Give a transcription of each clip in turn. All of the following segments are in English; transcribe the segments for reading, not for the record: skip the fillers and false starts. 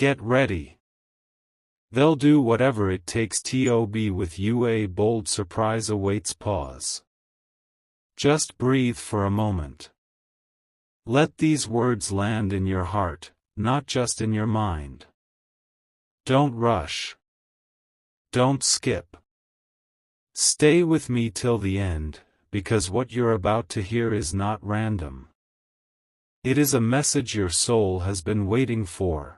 Get ready. They'll do whatever it takes to be with you. A bold surprise awaits. Pause. Just breathe for a moment. Let these words land in your heart, not just in your mind. Don't rush. Don't skip. Stay with me till the end, because what you're about to hear is not random. It is a message your soul has been waiting for.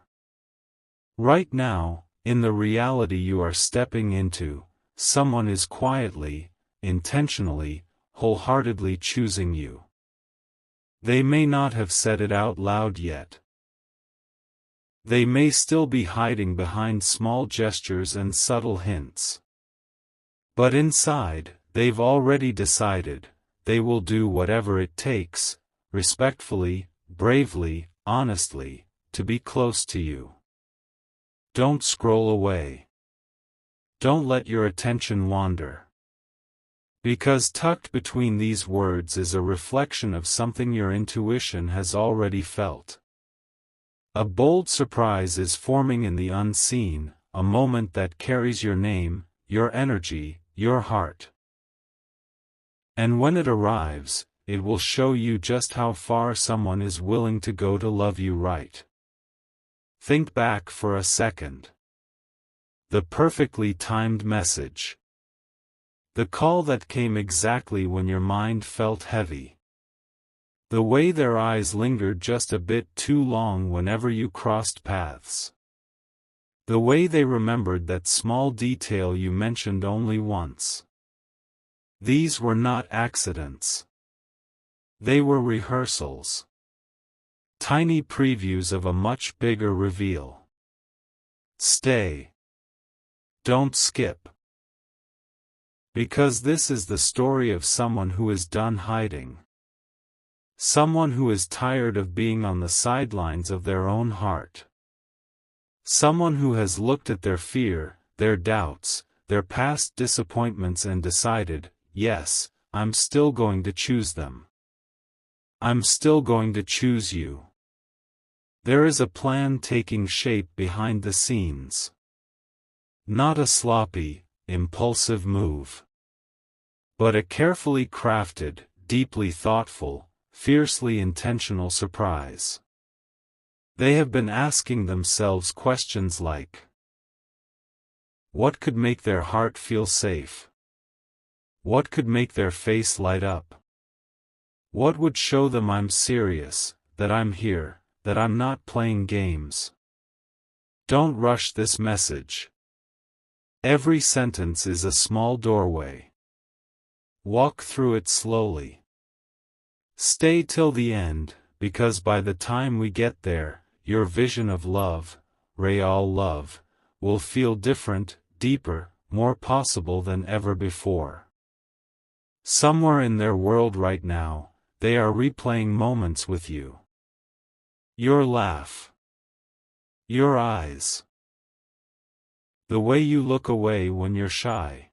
Right now, in the reality you are stepping into, someone is quietly, intentionally, wholeheartedly choosing you. They may not have said it out loud yet. They may still be hiding behind small gestures and subtle hints. But inside, they've already decided, they will do whatever it takes, respectfully, bravely, honestly, to be close to you. Don't scroll away. Don't let your attention wander. Because tucked between these words is a reflection of something your intuition has already felt. A bold surprise is forming in the unseen, a moment that carries your name, your energy, your heart. And when it arrives, it will show you just how far someone is willing to go to love you right. Think back for a second. The perfectly timed message. The call that came exactly when your mind felt heavy. The way their eyes lingered just a bit too long whenever you crossed paths. The way they remembered that small detail you mentioned only once. These were not accidents. They were rehearsals. Tiny previews of a much bigger reveal. Stay. Don't skip. Because this is the story of someone who is done hiding. Someone who is tired of being on the sidelines of their own heart. Someone who has looked at their fear, their doubts, their past disappointments and decided, yes, I'm still going to choose them. I'm still going to choose you. There is a plan taking shape behind the scenes. Not a sloppy, impulsive move. But a carefully crafted, deeply thoughtful, fiercely intentional surprise. They have been asking themselves questions like, what could make their heart feel safe? What could make their face light up? What would show them I'm serious, that I'm here, that I'm not playing games? Don't rush this message. Every sentence is a small doorway. Walk through it slowly. Stay till the end, because by the time we get there, your vision of love, real love, will feel different, deeper, more possible than ever before. Somewhere in their world right now, they are replaying moments with you. Your laugh. Your eyes. The way you look away when you're shy.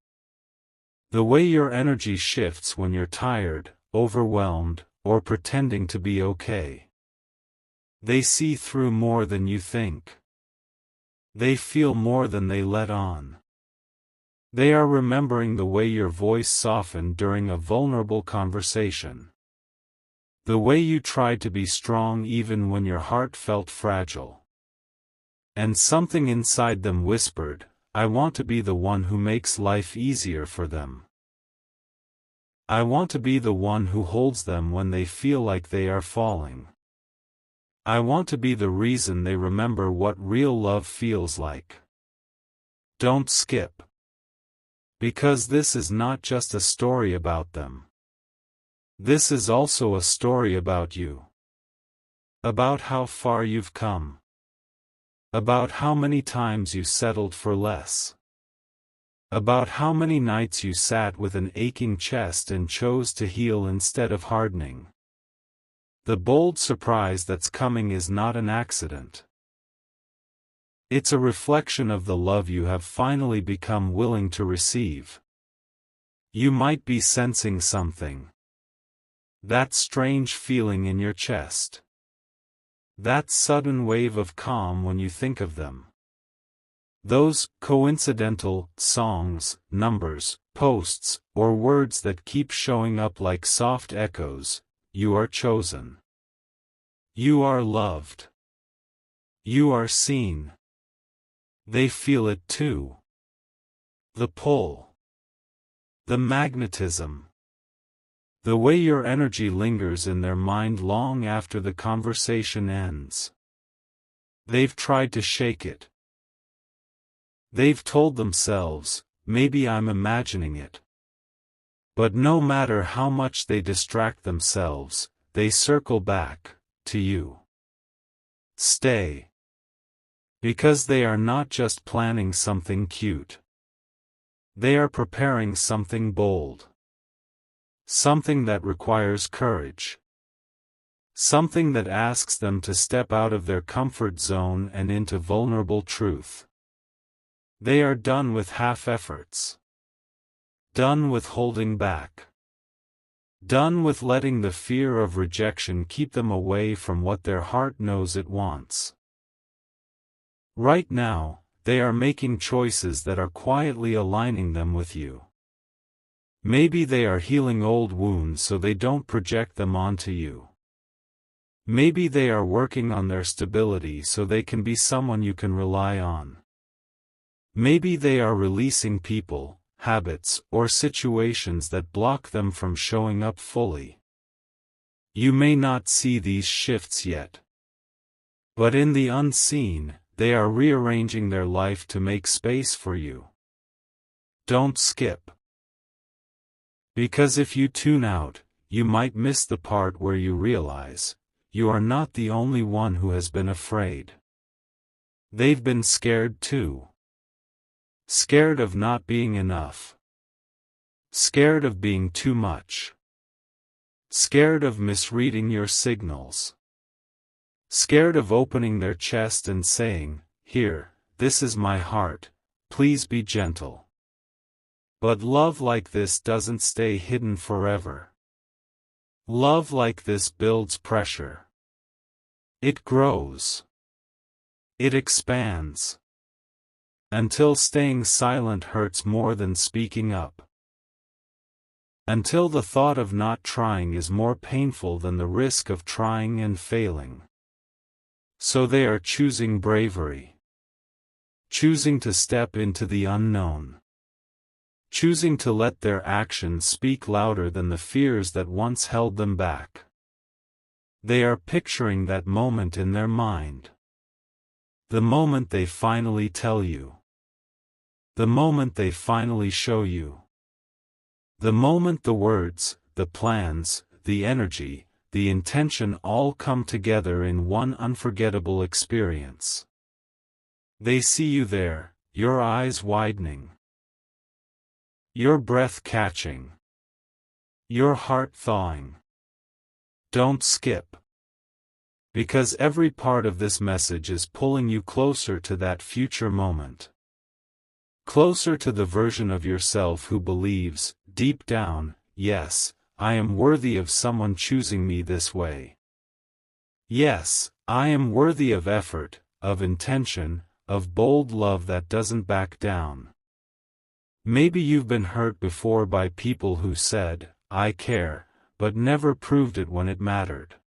The way your energy shifts when you're tired, overwhelmed, or pretending to be okay. They see through more than you think. They feel more than they let on. They are remembering the way your voice softened during a vulnerable conversation. The way you tried to be strong even when your heart felt fragile. And something inside them whispered, I want to be the one who makes life easier for them. I want to be the one who holds them when they feel like they are falling. I want to be the reason they remember what real love feels like. Don't skip. Because this is not just a story about them. This is also a story about you. About how far you've come. About how many times you settled for less. About how many nights you sat with an aching chest and chose to heal instead of hardening. The bold surprise that's coming is not an accident. It's a reflection of the love you have finally become willing to receive. You might be sensing something. That strange feeling in your chest. That sudden wave of calm when you think of them. Those coincidental songs, numbers, posts, or words that keep showing up like soft echoes. You are chosen. You are loved. You are seen. They feel it too. The pull. The magnetism. The way your energy lingers in their mind long after the conversation ends. They've tried to shake it. They've told themselves, maybe I'm imagining it. But no matter how much they distract themselves, they circle back to you. Stay. Because they are not just planning something cute. They are preparing something bold. Something that requires courage. Something that asks them to step out of their comfort zone and into vulnerable truth. They are done with half-efforts. Done with holding back. Done with letting the fear of rejection keep them away from what their heart knows it wants. Right now, they are making choices that are quietly aligning them with you. Maybe they are healing old wounds so they don't project them onto you. Maybe they are working on their stability so they can be someone you can rely on. Maybe they are releasing people, habits, or situations that block them from showing up fully. You may not see these shifts yet. But in the unseen, they are rearranging their life to make space for you. Don't skip. Because if you tune out, you might miss the part where you realize, you are not the only one who has been afraid. They've been scared too. Scared of not being enough. Scared of being too much. Scared of misreading your signals. Scared of opening their chest and saying, "Here, this is my heart, please be gentle." But love like this doesn't stay hidden forever. Love like this builds pressure. It grows. It expands. Until staying silent hurts more than speaking up. Until the thought of not trying is more painful than the risk of trying and failing. So they are choosing bravery. Choosing to step into the unknown. Choosing to let their actions speak louder than the fears that once held them back. They are picturing that moment in their mind. The moment they finally tell you. The moment they finally show you. The moment the words, the plans, the energy, the intention all come together in one unforgettable experience. They see you there, your eyes widening. Your breath catching. Your heart thawing. Don't skip. Because every part of this message is pulling you closer to that future moment. Closer to the version of yourself who believes, deep down, yes, I am worthy of someone choosing me this way. Yes, I am worthy of effort, of intention, of bold love that doesn't back down. Maybe you've been hurt before by people who said, "I care," but never proved it when it mattered.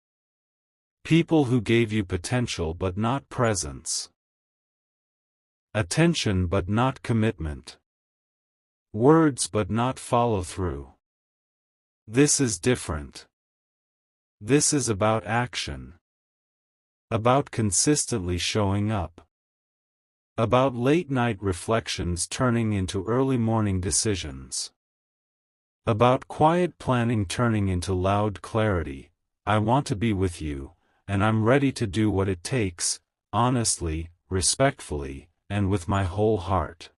People who gave you potential but not presence. Attention but not commitment. Words but not follow-through. This is different. This is about action. About consistently showing up. About late-night reflections turning into early-morning decisions. About quiet planning turning into loud clarity. I want to be with you, and I'm ready to do what it takes, honestly, respectfully, and with my whole heart.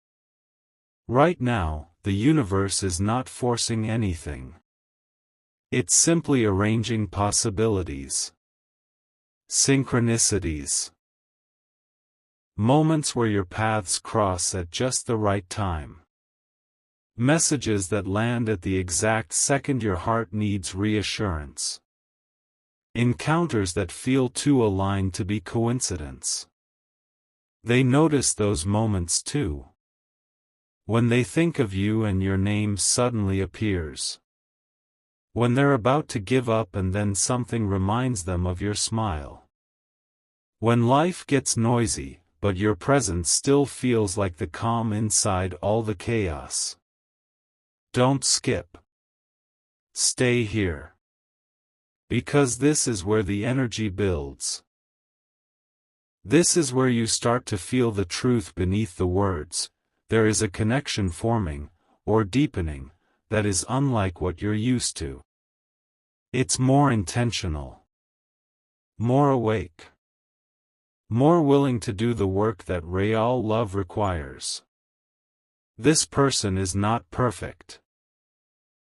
Right now, the universe is not forcing anything. It's simply arranging possibilities. Synchronicities. Moments where your paths cross at just the right time. Messages that land at the exact second your heart needs reassurance. Encounters that feel too aligned to be coincidence. They notice those moments too. When they think of you and your name suddenly appears. When they're about to give up and then something reminds them of your smile. When life gets noisy, but your presence still feels like the calm inside all the chaos. Don't skip. Stay here. Because this is where the energy builds. This is where you start to feel the truth beneath the words. There is a connection forming, or deepening, that is unlike what you're used to. It's more intentional. More awake. More willing to do the work that real love requires. This person is not perfect.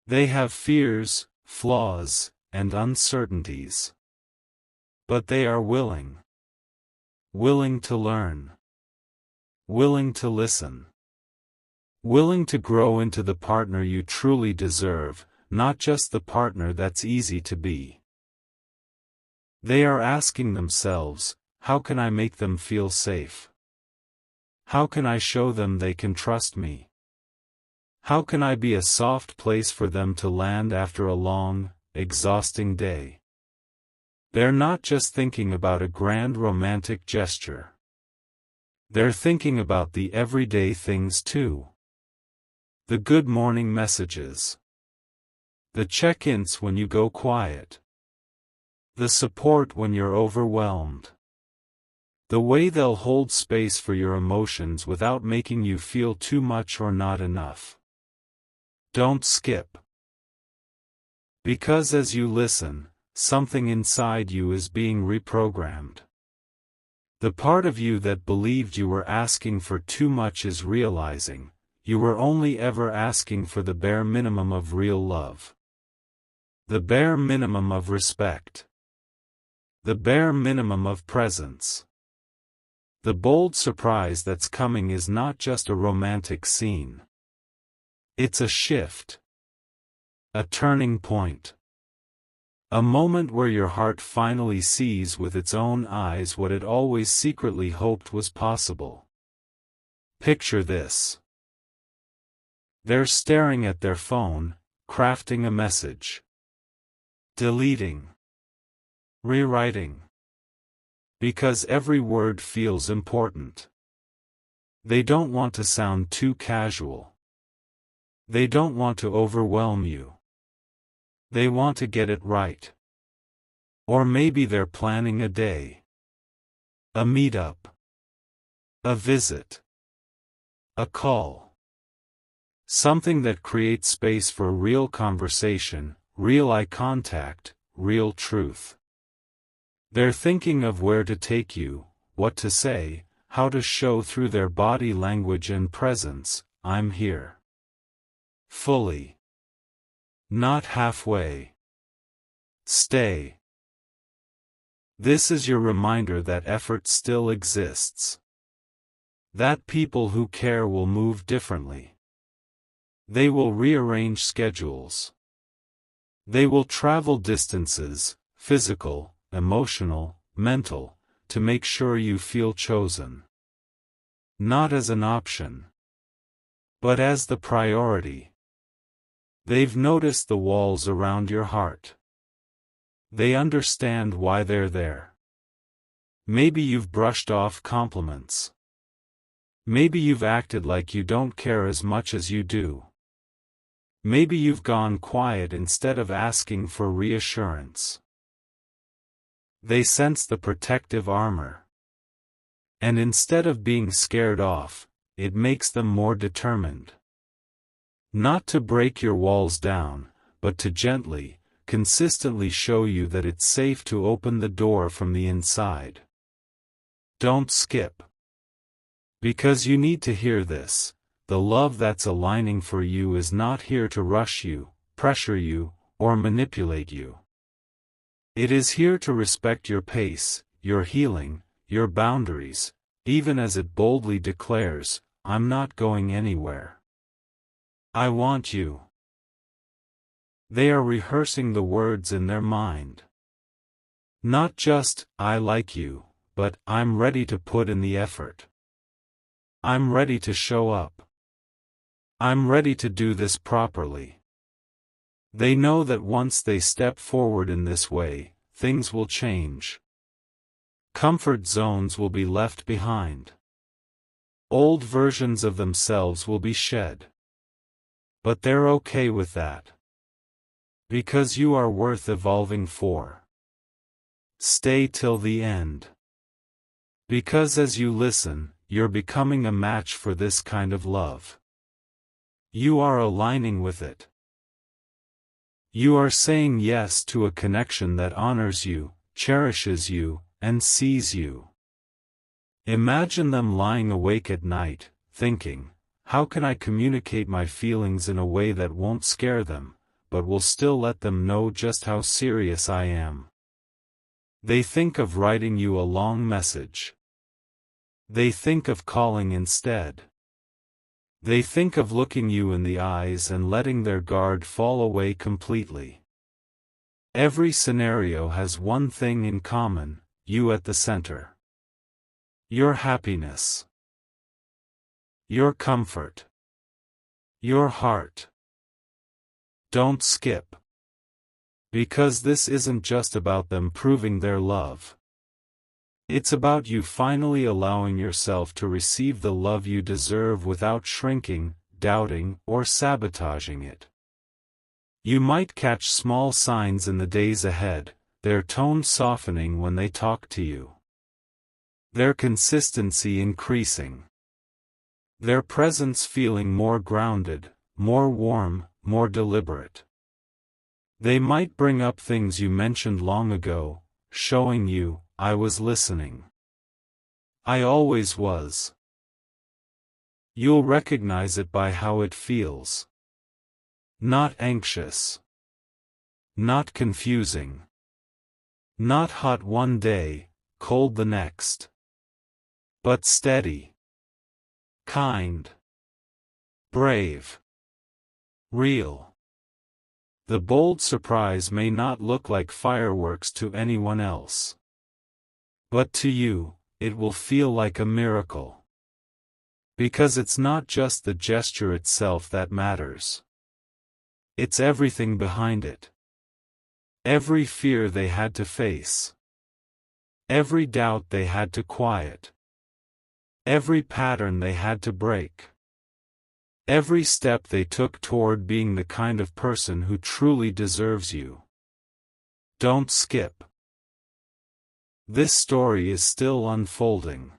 They have fears, flaws, and uncertainties. But they are willing. Willing to learn. Willing to listen. Willing to grow into the partner you truly deserve, not just the partner that's easy to be. They are asking themselves, how can I make them feel safe? How can I show them they can trust me? How can I be a soft place for them to land after a long, exhausting day? They're not just thinking about a grand romantic gesture. They're thinking about the everyday things too. The good morning messages. The check-ins when you go quiet. The support when you're overwhelmed. The way they'll hold space for your emotions without making you feel too much or not enough. Don't skip. Because as you listen, something inside you is being reprogrammed. The part of you that believed you were asking for too much is realizing, you were only ever asking for the bare minimum of real love. The bare minimum of respect. The bare minimum of presence. The bold surprise that's coming is not just a romantic scene. It's a shift. A turning point. A moment where your heart finally sees with its own eyes what it always secretly hoped was possible. Picture this. They're staring at their phone, crafting a message. Deleting. Rewriting. Because every word feels important. They don't want to sound too casual. They don't want to overwhelm you. They want to get it right. Or maybe they're planning a day. A meetup. A visit. A call. Something that creates space for real conversation, real eye contact, real truth. They're thinking of where to take you, what to say, how to show through their body language and presence, I'm here. Fully. Not halfway. Stay. This is your reminder that effort still exists. That people who care will move differently. They will rearrange schedules. They will travel distances, physical, emotional, mental, to make sure you feel chosen. Not as an option, but as the priority. They've noticed the walls around your heart. They understand why they're there. Maybe you've brushed off compliments. Maybe you've acted like you don't care as much as you do. Maybe you've gone quiet instead of asking for reassurance. They sense the protective armor. And instead of being scared off, it makes them more determined. Not to break your walls down, but to gently, consistently show you that it's safe to open the door from the inside. Don't skip. Because you need to hear this, the love that's aligning for you is not here to rush you, pressure you, or manipulate you. It is here to respect your pace, your healing, your boundaries, even as it boldly declares, I'm not going anywhere. I want you. They are rehearsing the words in their mind. Not just, I like you, but, I'm ready to put in the effort. I'm ready to show up. I'm ready to do this properly. They know that once they step forward in this way, things will change. Comfort zones will be left behind. Old versions of themselves will be shed. But they're okay with that. Because you are worth evolving for. Stay till the end. Because as you listen, you're becoming a match for this kind of love. You are aligning with it. You are saying yes to a connection that honors you, cherishes you, and sees you. Imagine them lying awake at night, thinking, how can I communicate my feelings in a way that won't scare them, but will still let them know just how serious I am? They think of writing you a long message. They think of calling instead. They think of looking you in the eyes and letting their guard fall away completely. Every scenario has one thing in common, you at the center. Your happiness. Your comfort. Your heart. Don't skip. Because this isn't just about them proving their love. It's about you finally allowing yourself to receive the love you deserve without shrinking, doubting, or sabotaging it. You might catch small signs in the days ahead, their tone softening when they talk to you. Their consistency increasing. Their presence feeling more grounded, more warm, more deliberate. They might bring up things you mentioned long ago, showing you, I was listening. I always was. You'll recognize it by how it feels. Not anxious. Not confusing. Not hot one day, cold the next. But steady. Kind. Brave. Real. The bold surprise may not look like fireworks to anyone else. But to you, it will feel like a miracle. Because it's not just the gesture itself that matters. It's everything behind it. Every fear they had to face. Every doubt they had to quiet. Every pattern they had to break. Every step they took toward being the kind of person who truly deserves you. Don't skip. This story is still unfolding.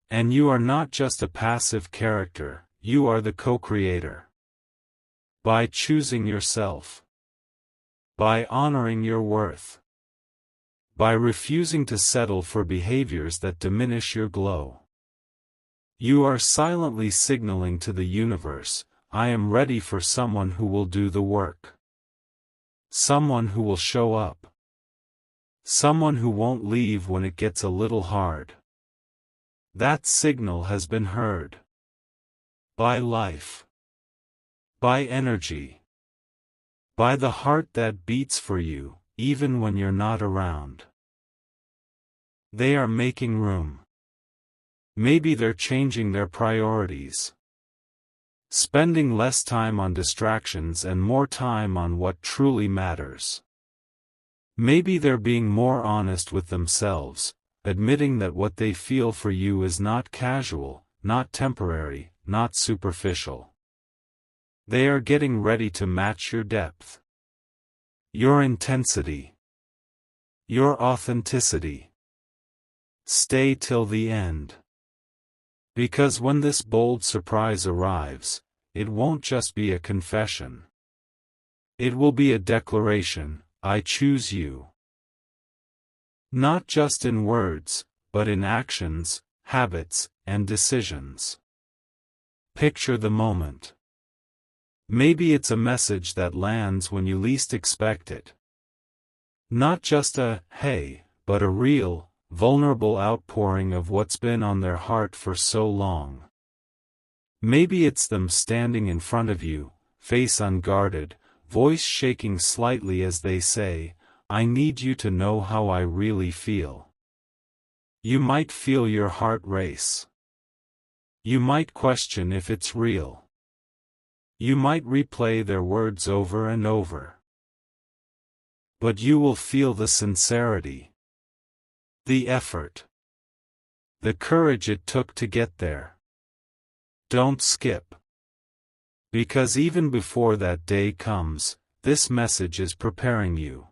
And you are not just a passive character, you are the co-creator. By choosing yourself. By honoring your worth. By refusing to settle for behaviors that diminish your glow. You are silently signaling to the universe, I am ready for someone who will do the work. Someone who will show up. Someone who won't leave when it gets a little hard. That signal has been heard. By life. By energy. By the heart that beats for you, even when you're not around. They are making room. Maybe they're changing their priorities. Spending less time on distractions and more time on what truly matters. Maybe they're being more honest with themselves, admitting that what they feel for you is not casual, not temporary, not superficial. They are getting ready to match your depth. Your intensity. Your authenticity. Stay till the end. Because when this bold surprise arrives, it won't just be a confession. It will be a declaration, I choose you. Not just in words, but in actions, habits, and decisions. Picture the moment. Maybe it's a message that lands when you least expect it. Not just a, hey, but a real, vulnerable outpouring of what's been on their heart for so long. Maybe it's them standing in front of you, face unguarded, voice shaking slightly as they say, I need you to know how I really feel. You might feel your heart race. You might question if it's real. You might replay their words over and over. But you will feel the sincerity, the effort, the courage it took to get there. Don't skip. Because even before that day comes, this message is preparing you.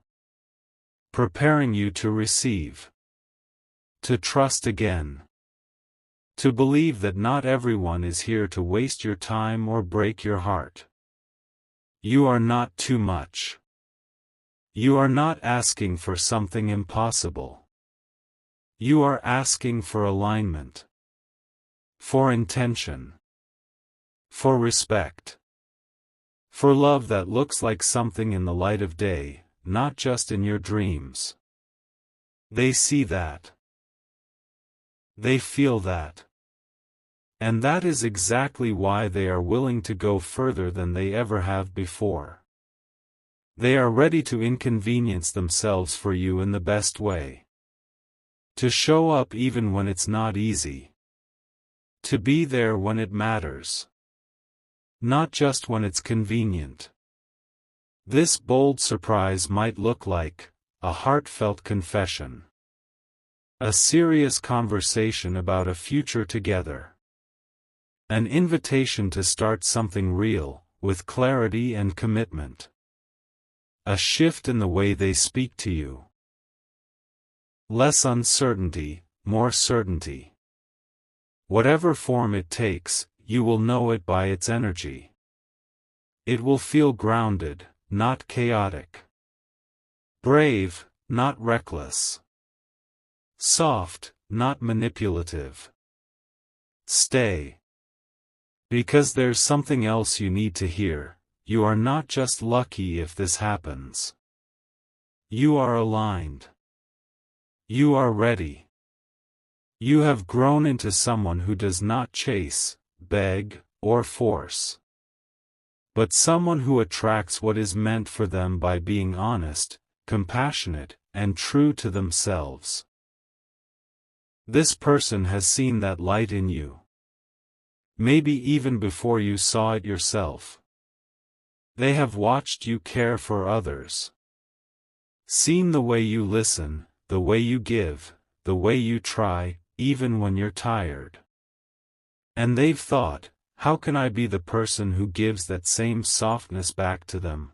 Preparing you to receive. To trust again. To believe that not everyone is here to waste your time or break your heart. You are not too much. You are not asking for something impossible. You are asking for alignment. For intention. For respect. For love that looks like something in the light of day, not just in your dreams. They see that. They feel that. And that is exactly why they are willing to go further than they ever have before. They are ready to inconvenience themselves for you in the best way. To show up even when it's not easy. To be there when it matters. Not just when it's convenient. This bold surprise might look like a heartfelt confession. A serious conversation about a future together. An invitation to start something real, with clarity and commitment. A shift in the way they speak to you. Less uncertainty, more certainty. Whatever form it takes, you will know it by its energy. It will feel grounded, not chaotic. Brave, not reckless. Soft, not manipulative. Stay. Because there's something else you need to hear. You are not just lucky if this happens. You are aligned. You are ready. You have grown into someone who does not chase, beg, or force. But someone who attracts what is meant for them by being honest, compassionate, and true to themselves. This person has seen that light in you. Maybe even before you saw it yourself. They have watched you care for others. Seen the way you listen, the way you give, the way you try, even when you're tired. And they've thought, how can I be the person who gives that same softness back to them?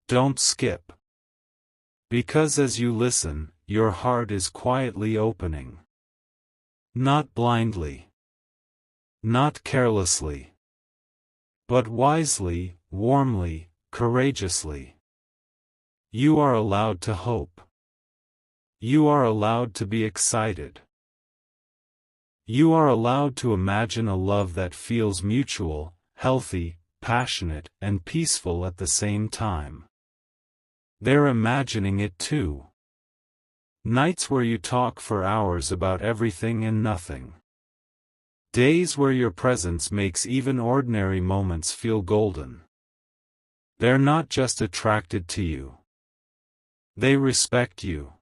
Don't skip. Because as you listen, your heart is quietly opening. Not blindly. Not carelessly. But wisely, warmly, courageously. You are allowed to hope. You are allowed to be excited. You are allowed to imagine a love that feels mutual, healthy, passionate, and peaceful at the same time. They're imagining it too. Nights where you talk for hours about everything and nothing. Days where your presence makes even ordinary moments feel golden. They're not just attracted to you. They respect you.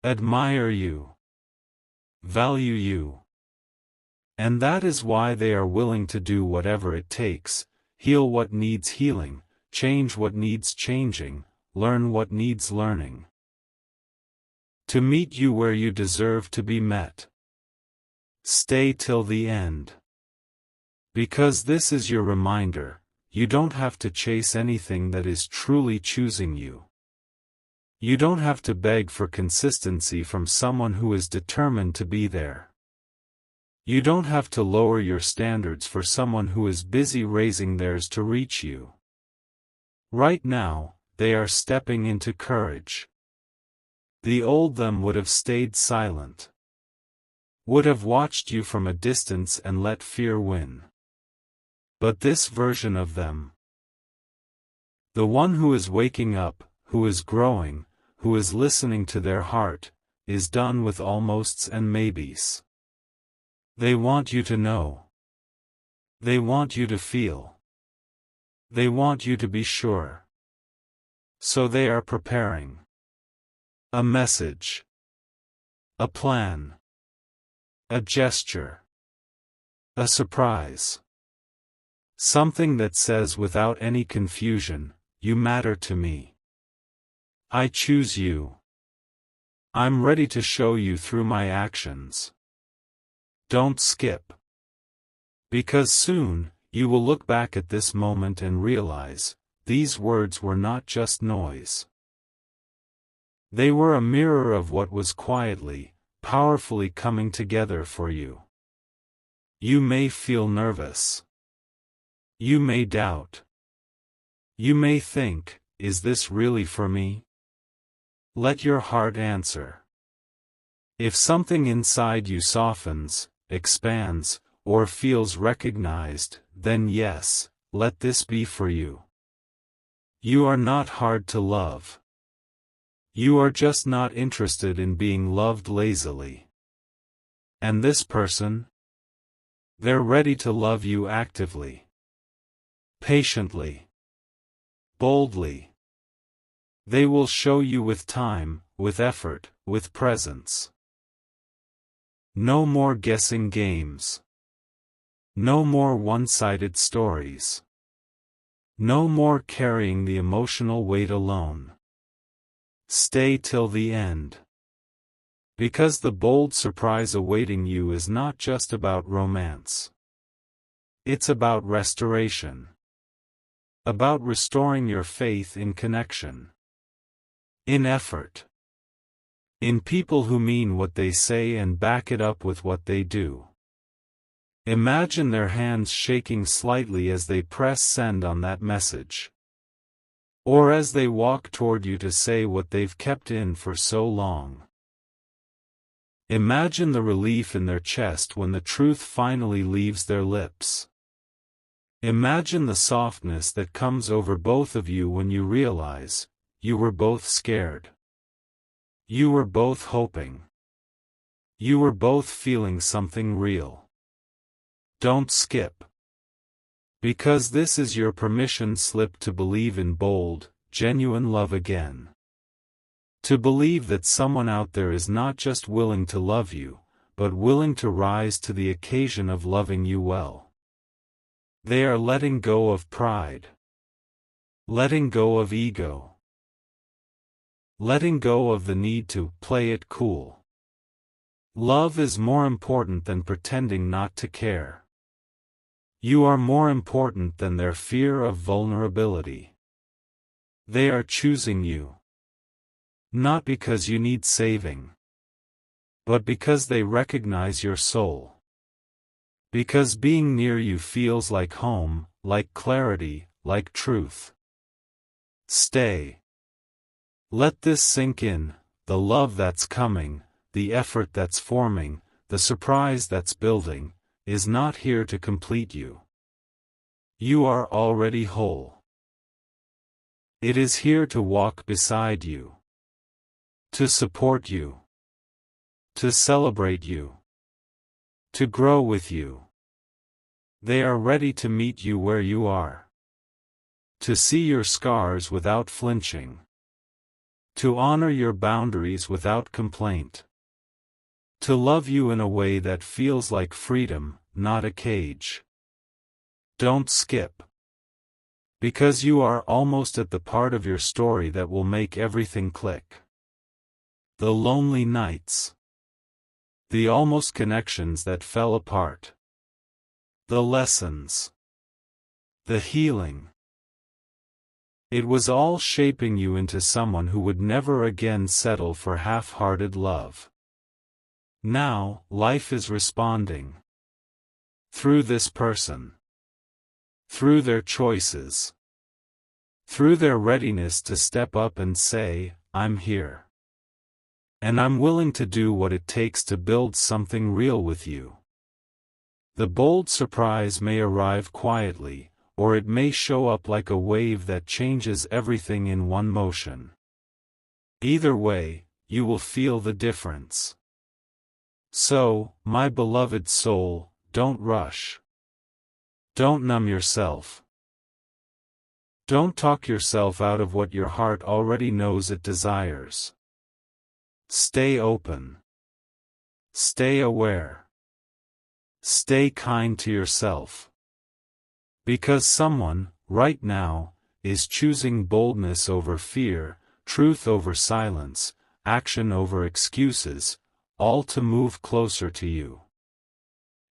Admire you. Value you. And that is why they are willing to do whatever it takes, heal what needs healing, change what needs changing, learn what needs learning. To meet you where you deserve to be met. Stay till the end. Because this is your reminder, you don't have to chase anything that is truly choosing you. You don't have to beg for consistency from someone who is determined to be there. You don't have to lower your standards for someone who is busy raising theirs to reach you. Right now, they are stepping into courage. The old them would have stayed silent. Would have watched you from a distance and let fear win. But this version of them, the one who is waking up, who is growing, who is listening to their heart, is done with almosts and maybes. They want you to know. They want you to feel. They want you to be sure. So they are preparing a message, a plan, a gesture, a surprise. Something that says without any confusion, you matter to me. I choose you. I'm ready to show you through my actions. Don't skip. Because soon, you will look back at this moment and realize, these words were not just noise. They were a mirror of what was quietly, powerfully coming together for you. You may feel nervous. You may doubt. You may think, is this really for me? Let your heart answer. If something inside you softens, expands, or feels recognized, then yes, let this be for you. You are not hard to love. You are just not interested in being loved lazily. And this person? They're ready to love you actively. Patiently. Boldly. They will show you with time, with effort, with presence. No more guessing games. No more one-sided stories. No more carrying the emotional weight alone. Stay till the end. Because the bold surprise awaiting you is not just about romance. It's about restoration. About restoring your faith in connection. In effort. In people who mean what they say and back it up with what they do. Imagine their hands shaking slightly as they press send on that message. Or as they walk toward you to say what they've kept in for so long. Imagine the relief in their chest when the truth finally leaves their lips. Imagine the softness that comes over both of you when you realize, you were both scared. You were both hoping. You were both feeling something real. Don't skip. Because this is your permission slip to believe in bold, genuine love again. To believe that someone out there is not just willing to love you, but willing to rise to the occasion of loving you well. They are letting go of pride. Letting go of ego. Letting go of the need to play it cool. Love is more important than pretending not to care. You are more important than their fear of vulnerability. They are choosing you. Not because you need saving. But because they recognize your soul. Because being near you feels like home, like clarity, like truth. Stay. Let this sink in, the love that's coming, the effort that's forming, the surprise that's building, is not here to complete you. You are already whole. It is here to walk beside you. To support you. To celebrate you. To grow with you. They are ready to meet you where you are. To see your scars without flinching. To honor your boundaries without complaint. To love you in a way that feels like freedom, not a cage. Don't skip. Because you are almost at the part of your story that will make everything click. The lonely nights. The almost connections that fell apart. The lessons. The healing. It was all shaping you into someone who would never again settle for half-hearted love. Now, life is responding. Through this person. Through their choices. Through their readiness to step up and say, I'm here. And I'm willing to do what it takes to build something real with you. The bold surprise may arrive quietly, or it may show up like a wave that changes everything in one motion. Either way, you will feel the difference. So, my beloved soul, don't rush. Don't numb yourself. Don't talk yourself out of what your heart already knows it desires. Stay open. Stay aware. Stay kind to yourself. Because someone, right now, is choosing boldness over fear, truth over silence, action over excuses, all to move closer to you.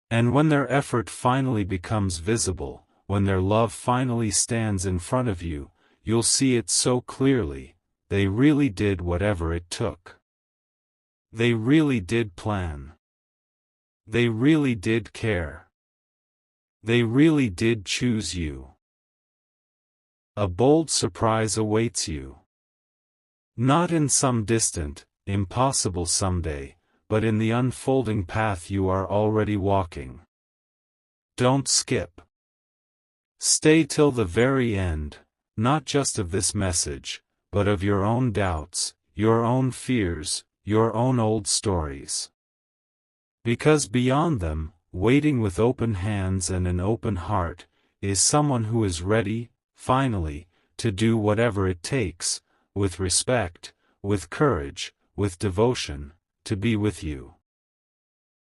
And when their effort finally becomes visible, when their love finally stands in front of you, you'll see it so clearly. They really did whatever it took. They really did plan. They really did care. They really did choose you. A bold surprise awaits you. Not in some distant, impossible someday, but in the unfolding path you are already walking. Don't skip. Stay till the very end, not just of this message, but of your own doubts, your own fears, your own old stories. Because beyond them, waiting with open hands and an open heart, is someone who is ready, finally, to do whatever it takes, with respect, with courage, with devotion, to be with you.